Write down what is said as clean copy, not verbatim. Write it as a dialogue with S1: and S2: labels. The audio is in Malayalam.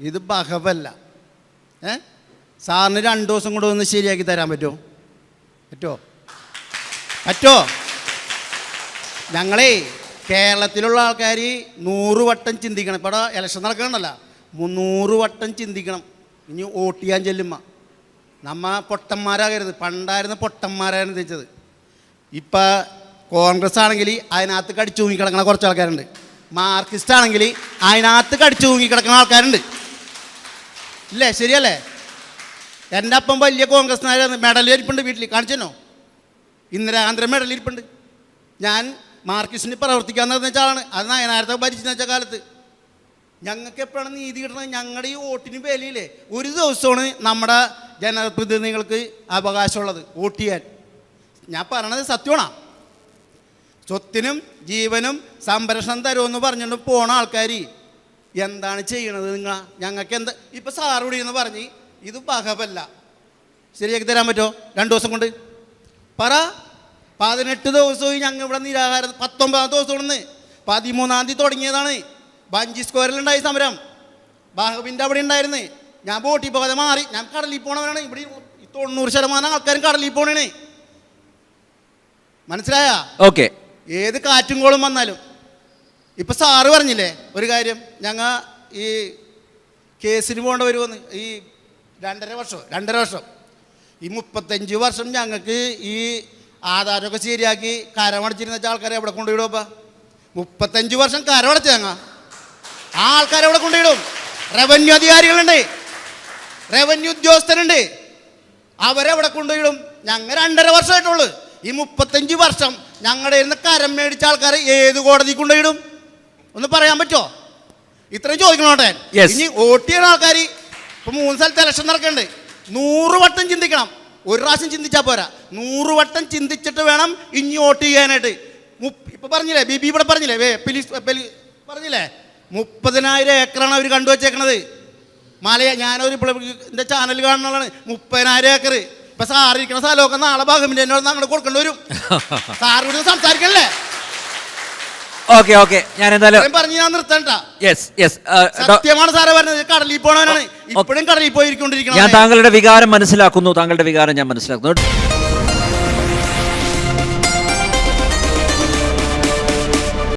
S1: ഇത് ബഹവല്ല. സാറിന് 2 ദിവസം കൊണ്ട് ഒന്ന് ശരിയാക്കി തരാൻ പറ്റുമോ? ഞങ്ങളേ കേരളത്തിലുള്ള ആൾക്കാർ 100 വട്ടം ചിന്തിക്കണം. ഇപ്പോൾ ഇലക്ഷൻ നടക്കണമല്ല, 100 വട്ടം ചിന്തിക്കണം ഇനി വോട്ട് ചെയ്യാൻ ചെല്ലുമ്പോൾ. നമ്മ പൊട്ടന്മാരാകരുത്. പണ്ടായിരുന്നു പൊട്ടന്മാരായിരുന്നു തിരിച്ചത്. ഇപ്പം കോൺഗ്രസ് ആണെങ്കിൽ അതിനകത്ത് കടിച്ചു തൂങ്ങിക്കിടക്കണ കുറച്ച് ആൾക്കാരുണ്ട്. മാർക്സിസ്റ്റ് ആണെങ്കിൽ അതിനകത്ത് കടിച്ചു തൂങ്ങിക്കിടക്കുന്ന ആൾക്കാരുണ്ട്. ഇല്ലേ? ശരിയല്ലേ? എൻ്റെ അപ്പം വലിയ കോൺഗ്രസ്സുകാരാണ്. മെഡൽ ഇരിപ്പുണ്ട് വീട്ടിൽ, കാണിച്ചോ? ഇന്ദിരാഗാന്ധി മെഡൽ ഇരിപ്പുണ്ട്. ഞാൻ മാർക്സിസ്റ്റിന് പ്രവർത്തിക്കാന്ന് വെച്ച ആളാണ്. അത് നയനാരത്തെ ഭരിച്ചെന്ന് വെച്ച കാലത്ത്. ഞങ്ങൾക്ക് എപ്പോഴാണ് നീതി കിട്ടണത്? ഞങ്ങളുടെ ഈ വോട്ടിന് വിലയില്ലേ? ഒരു ദിവസമാണ് നമ്മുടെ ജനപ്രതിനിധികൾക്ക് അവകാശമുള്ളത് വോട്ട് ചെയ്യാൻ. ഞാൻ പറയണത് സത്യമാണോ? സ്വത്തിനും ജീവനും സംരക്ഷണം തരുമെന്ന് പറഞ്ഞുകൊണ്ട് പോണ ആൾക്കാർ എന്താണ് ചെയ്യണത്? ഞങ്ങൾക്ക് എന്താ ഇപ്പം സാറുകൂടി എന്ന് പറഞ്ഞ് ഇത് ബഹവല്ല. ശരിയാക്കി തരാൻ പറ്റുമോ 2 ദിവസം കൊണ്ട്? പറ. 18 ദിവസവും ഞങ്ങൾ ഇവിടെ നിരാഹാരം. 19 ദിവസം നിന്ന് 13-ാം തീയതി തുടങ്ങിയതാണ്. ബഞ്ചി സ്ക്വയറിലുണ്ടായി സമരം. ബാഹുവിൻ്റെ അവിടെ ഉണ്ടായിരുന്നു. ഞാൻ ബോട്ടിൽ പോകാതെ മാറി. ഞാൻ കടലിൽ പോണവനാണ്. ഇവിടെ 90% ആൾക്കാരും കടലിൽ പോണേ. മനസ്സിലായ?
S2: ഓക്കെ.
S1: ഏത് കാറ്റും കോളും വന്നാലും. ഇപ്പം സാറ് പറഞ്ഞില്ലേ ഒരു കാര്യം, ഞങ്ങൾ ഈ കേസിന് പോകേണ്ട വരുമെന്ന്. ഈ 2.5 വർഷം ഈ 35 വർഷം ഞങ്ങൾക്ക് ഈ ആധാരമൊക്കെ ശരിയാക്കി കരമടച്ചിരുന്ന വെച്ചാൽ ആൾക്കാരെ എവിടെ കൊണ്ടുപോയിടും? അപ്പം 35 വർഷം കരമടച്ച ഞങ്ങൾ ആ ആൾക്കാരെ എവിടെ കൊണ്ടുപോയിടും? റവന്യൂ അധികാരികളുണ്ട്, റവന്യൂ ഉദ്യോഗസ്ഥരുണ്ട്, അവരെവിടെ കൊണ്ടുപോയിടും? ഞങ്ങൾ 2.5 വർഷമായിട്ടുള്ളൂ. ഈ 35 വർഷം ഞങ്ങളുടെ ഇരുന്ന് കരം മേടിച്ച ആൾക്കാരെ ഏത് കോടതി കൊണ്ടുപോയിടും? ഒന്ന് പറയാൻ പറ്റുമോ? ഇത്രയും ചോദിക്കണോട്ടെ. ഇനി വോട്ട് ചെയ്യുന്ന ആൾക്കാർ ഇപ്പം 3 സ്ഥലത്ത് ഇലക്ഷൻ നടക്കുന്നുണ്ട്. 100 വട്ടം ചിന്തിക്കണം. ഒരു പ്രാവശ്യം ചിന്തിച്ചാൽ പോരാ, 100 വട്ടം ചിന്തിച്ചിട്ട് വേണം ഇനി വോട്ട് ചെയ്യാനായിട്ട്. ഇപ്പം പറഞ്ഞില്ലേ, ബിബി ഇവിടെ പറഞ്ഞില്ലേ, പറഞ്ഞില്ലേ 30,000 ഏക്കറാണ് അവർ കണ്ടുവച്ചേക്കണത്. ഞാനൊരു എൻ്റെ ചാനൽ കാണുന്നതാണ്. 30,000 ഏക്കർ. ഇപ്പം സാറിരിക്കുന്ന സ്ഥലമൊക്കെ നാളെ ഭാഗമില്ല എന്നോട് അങ്ങോട്ട് കൊടുക്കേണ്ടി വരും. സാറിനോട് സംസാരിക്കണല്ലേ?
S2: ഓക്കെ. ഞാൻ എന്തായാലും
S1: പറഞ്ഞു. ഞാൻ നിർത്തണ്ട.
S2: സത്യമാണ്
S1: സാറ് പറഞ്ഞത്. കടലിൽ പോണവനാണ്. ഇപ്പോഴും കടലിൽ പോയിരിക്കൊണ്ടിരിക്കണം.
S2: ഞാൻ താങ്കളുടെ വികാരം മനസ്സിലാക്കുന്നു.